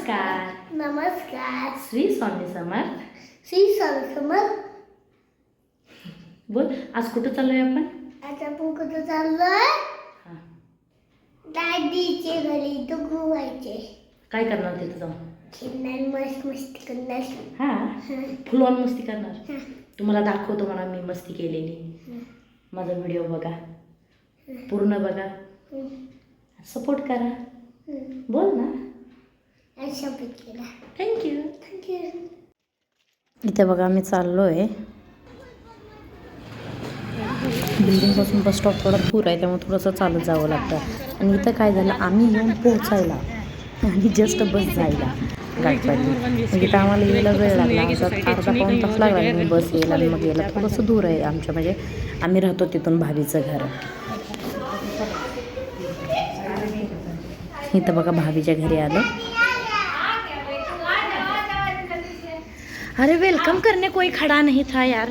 नमस्कार. नमस्कार. श्री स्वामी समर्थ. श्री स्वामी समर्थ. बोल, आज कुठं चाललोय आपण? आता आपण कुठं चाललोय? हा. दादीचे घरी तो घुवायचे. काय करणार तिथं जाऊन? खेळणार, मस्त मस्ती करणार. हा, फुलवान मस्ती करणार. हा. तुम्हाला दाखवतो म्हणा मी मस्ती केलेली. माझा व्हिडिओ बघा, पूर्ण बघा, सपोर्ट करा. बोल ना. थँक्यू. थँक्यू. इथे बघा आम्ही चाललोय. बिल्डिंगपासून बस स्टॉप थोडा दूर आहे, त्यामुळे थोडंसं चालत जावं लागतं. आणि इथं काय झालं, आम्ही येऊन पोहोचायला आणि जस्ट बस जायला गाठपाडी. म्हणजे इथं आम्हाला यायला वेळ लागला, आमचा अर्धा पाऊण तास लागला. आणि बस यायला आणि मग यायला थोडंसं दूर आहे आमच्या, म्हणजे आम्ही राहतो तिथून भाभीचं घर. इथं बघा भाभीच्या घरी आलो. अरे वेलकम करने कोई खड़ा नहीं था यार.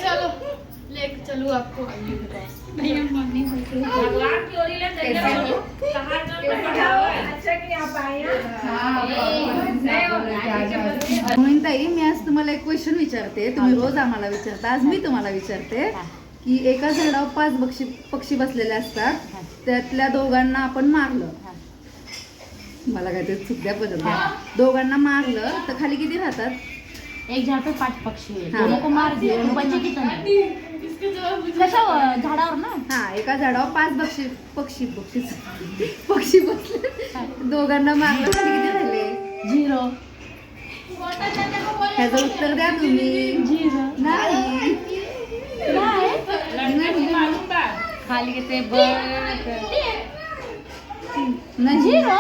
चलो लेके चलो आपको. म्हणून ताई, मी आज तुम्हाला एक क्वेश्चन विचारते. तुम्ही रोज आम्हाला विचारता, आज मी तुम्हाला विचारते की एका झाडावर 5 पक्षी बसलेले असतात, त्यातल्या दोघांना आपण मारलं. मला काय ते चुकद्या पद्धत. दोघांना मारलं तर खाली किती राहतात? एक झाड पे 5 पक्षी है, हाँ. दोनों को मार दिया तो बचे कितने? कशावर? झाडावर ना. हा, एका झाडावर 5 पक्षी बसले, दोघांना मारलं, खाली किती राहिले? 0. ह्याचं उत्तर द्या तुम्ही. 0 नाही. खाली किती? नाही. 0.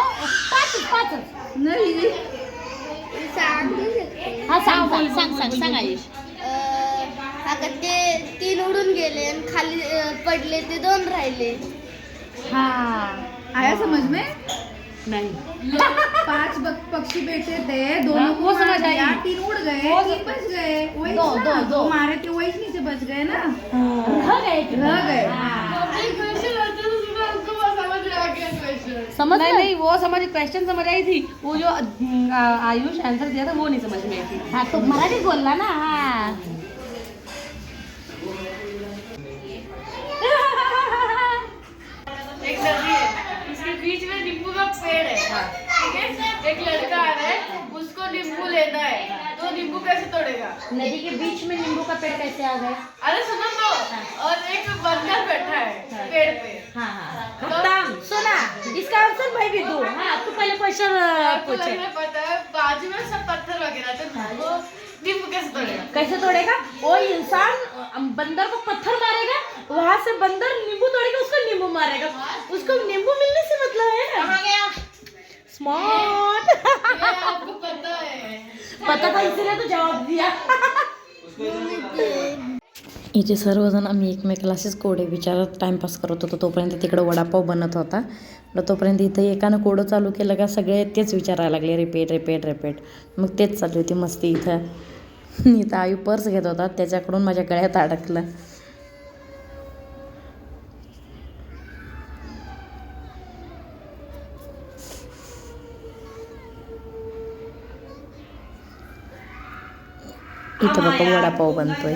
5. नाही. हा सांग आयुष. आता ते 3 उडून गेले आणि खाली पडले ते 2 राहिले. हा, आया समझ में? नहीं. 5 पक्षी बैठे थे, दोनों को वो मार समझ आई. दिया, 3 उड़ गए, 3 बच गए. वही दो, ना, दो. मारे थे वही नीचे बच गए ना. रह गए. समझ नहीं, वो समझ, क्वेश्चन समझ आई थी. वो जो आयुष आंसर दिया था वो नहीं समझ में आई थी. हाँ तो मराठी बोलना ना. हाँ. एक नदी है, उसके बीच में नींबू का पेड़ है. ठीक है, एक लड़का आ रहा है, उसको नींबू लेना है, तो नींबू कैसे तोड़ेगा? नदी के बीच में नींबू का पेड़ कैसे आ गए? अरे सुनो तो. और एक बंदर बैठा है पेड़ पे. हाँ हाँ, सुना. इसका आंसर मैं भी दूँ. हाँ, तू पहले क्वेश्चन आपको लग पूछे. रहा है पता है, बाजू में सब पत्थर वगैरह थे, वो नींबू कैसे तोड़ेगा? कैसे तोड़ेगा? वो इंसान बंदर को पत्थर मारेगा, वहाँ से बंदर नींबू तोड़ेगा, उसको नींबू मारेगा. उसको नींबू मिलने से मतलब है. कहाँ गया? स्मार्ट. ये आपको पता है. पता था इसलिए तो जवाब दिया. इथे सर्वजण आम्ही एकमेकाला असेच कोडे विचारत टाइमपास करत होतो. तोपर्यंत तिकडं वडापाव बनत होता. तोपर्यंत इथं एकानं कोडं चालू केलं का सगळे तेच विचारायला लागले, रिपीट. मग तेच चालू होती मस्ती इथं. इथं आयु पर्स घेत होता, त्याच्याकडून माझ्या गळ्यात अडकलं. इथं बघा वडापाव बनतोय.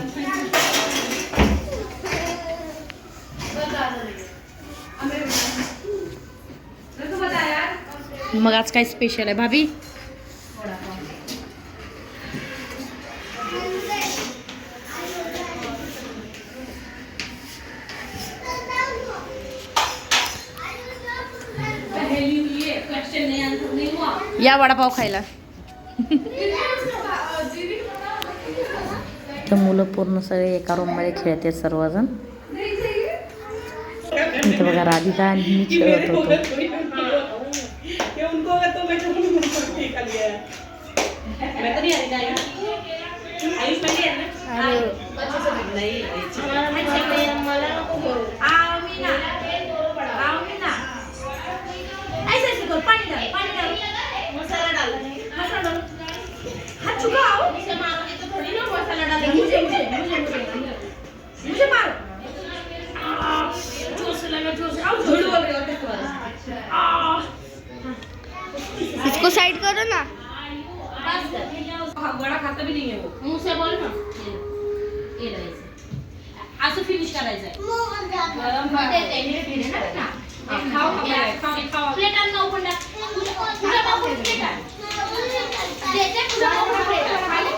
मग आज काय स्पेशल आहे भाभी? या वडापाव खायला. तर मुलं पूर्ण सगळे एका रूममध्ये खेळते सर्वजण. इथे बघा राधिका आणि मी खेळत होतो. मुझे मारो. करो ना बड़ा खाता भी नहीं है वो मुंह से बोल ना ये रहायचं असं फिनिश करायचंय गरम धीरे ना खाओ प्लेट आण ना ओपन तुझा बाबू प्लेट आण देते तुझा बाबू प्लेट खाली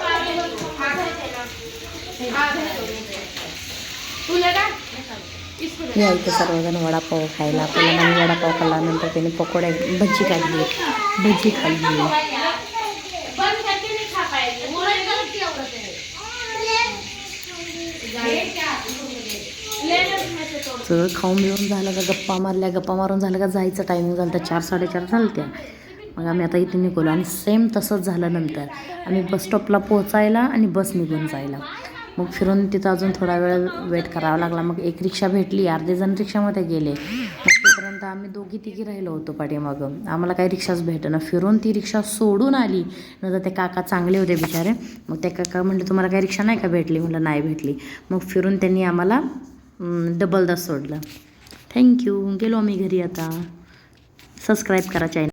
तुला का या इथे सर्वजण वडापाव खायला. पहिला आम्ही वडापाव खाल्ला, नंतर त्याने पकोड्या भजी काढली, भजी खाल्ली. बंद करके नहीं खा पाएंगे मुझे गलत क्या होता है सगळं खाऊन बिऊन झालं का गप्पा मारल्या, गप्पा मारून झालं का जायचं टायमिंग झालं तर 4-4:30 झालत्या. मग आम्ही आता इथे निघालो आणि सेम तसंच झालं. नंतर आम्ही बस स्टॉपला पोहोचायला आणि बस निघून जायला. मग फिरून तिथं अजून थोडा वेळ वेट करावा लागला. मग एक रिक्षा भेटली, अर्धे जण रिक्षामध्ये गेले. मग तोपर्यंत आम्ही दोघी तिघी राहिलो होतो पाठीमागं. आम्हाला काही रिक्षाच भेटेना. फिरून ती रिक्षा सोडून आली. नंतर ते काका चांगले होते बिचारे. मग ते काका म्हणले तुम्हाला काही रिक्षा नाही का भेटली? म्हटलं नाही भेटली. मग फिरून त्यांनी आम्हाला डबलदा सोडलं. थँक्यू. गेलो आम्ही घरी आता. सबस्क्राईब करा चॅनल.